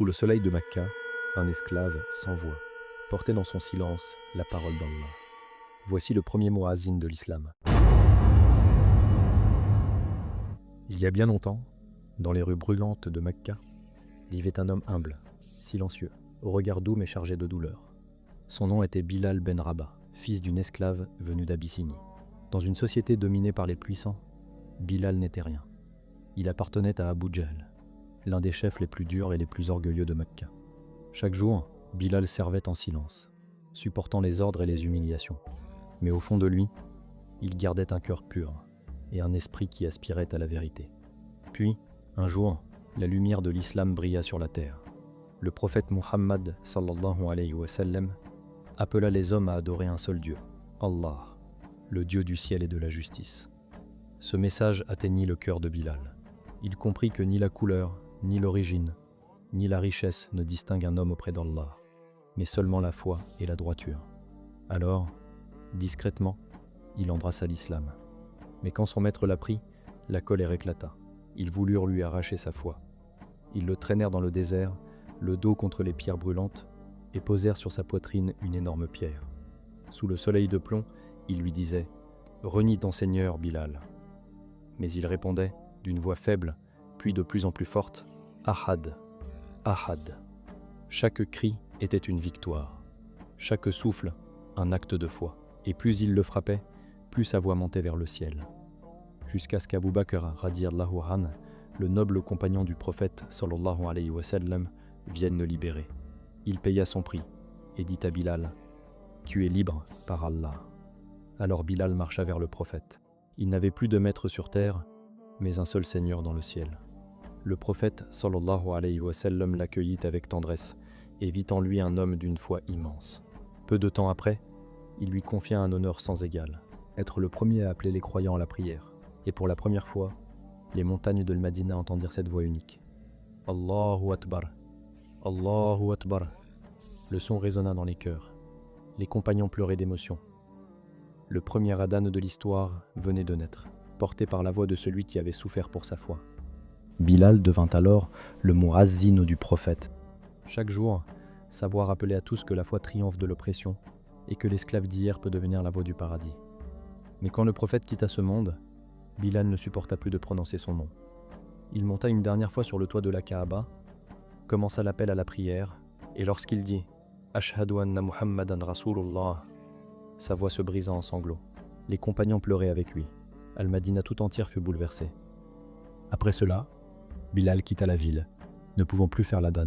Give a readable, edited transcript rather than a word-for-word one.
Sous le soleil de Mecca, un esclave sans voix portait dans son silence la parole d'Allah. Voici le premier muazzin de l'islam. Il y a bien longtemps, dans les rues brûlantes de Mecca, vivait un homme humble, silencieux, au regard doux mais chargé de douleur. Son nom était Bilal ben Rabah, fils d'une esclave venue d'Abyssinie. Dans une société dominée par les puissants, Bilal n'était rien. Il appartenait à Abu Jahl, l'un des chefs les plus durs et les plus orgueilleux de Mecca. Chaque jour, Bilal servait en silence, supportant les ordres et les humiliations. Mais au fond de lui, il gardait un cœur pur et un esprit qui aspirait à la vérité. Puis, un jour, la lumière de l'islam brilla sur la terre. Le prophète Muhammad sallallahu alayhi wa sallam appela les hommes à adorer un seul Dieu, Allah, le Dieu du ciel et de la justice. Ce message atteignit le cœur de Bilal. Il comprit que ni la couleur, ni l'origine, ni la richesse ne distinguent un homme auprès d'Allah, mais seulement la foi et la droiture. Alors, discrètement, il embrassa l'islam. Mais quand son maître l'apprit, la colère éclata. Ils voulurent lui arracher sa foi. Ils le traînèrent dans le désert, le dos contre les pierres brûlantes, et posèrent sur sa poitrine une énorme pierre. Sous le soleil de plomb, ils lui disaient « Renie ton Seigneur, Bilal ». Mais il répondait, d'une voix faible, puis de plus en plus forte, « Ahad, Ahad ». Chaque cri était une victoire, chaque souffle un acte de foi. Et plus il le frappait, plus sa voix montait vers le ciel. Jusqu'à ce qu'Abu Bakr radiyallahu anhu, le noble compagnon du prophète sallallahu alayhi wa sallam, vienne le libérer. Il paya son prix et dit à Bilal « Tu es libre par Allah ». Alors Bilal marcha vers le prophète. Il n'avait plus de maître sur terre, mais un seul Seigneur dans le ciel. Le prophète sallallahu alayhi wa sallam l'accueillit avec tendresse et vit en lui un homme d'une foi immense. Peu de temps après, il lui confia un honneur sans égal, être le premier à appeler les croyants à la prière. Et pour la première fois, les montagnes de Madina entendirent cette voix unique. Allahu Akbar, Allahu Akbar. Le son résonna dans les cœurs. Les compagnons pleuraient d'émotion. Le premier adhan de l'histoire venait de naître, porté par la voix de celui qui avait souffert pour sa foi. Bilal devint alors le muazzin du prophète. Chaque jour, sa voix rappelait à tous que la foi triomphe de l'oppression et que l'esclave d'hier peut devenir la voix du paradis. Mais quand le prophète quitta ce monde, Bilal ne supporta plus de prononcer son nom. Il monta une dernière fois sur le toit de la Kaaba, commença l'appel à la prière, et lorsqu'il dit « Ashhadu anna Muhammadan Rasulullah », sa voix se brisa en sanglots. Les compagnons pleuraient avec lui. Al-Madina tout entière fut bouleversée. Après cela, Bilal quitta la ville, ne pouvant plus faire l'adhan.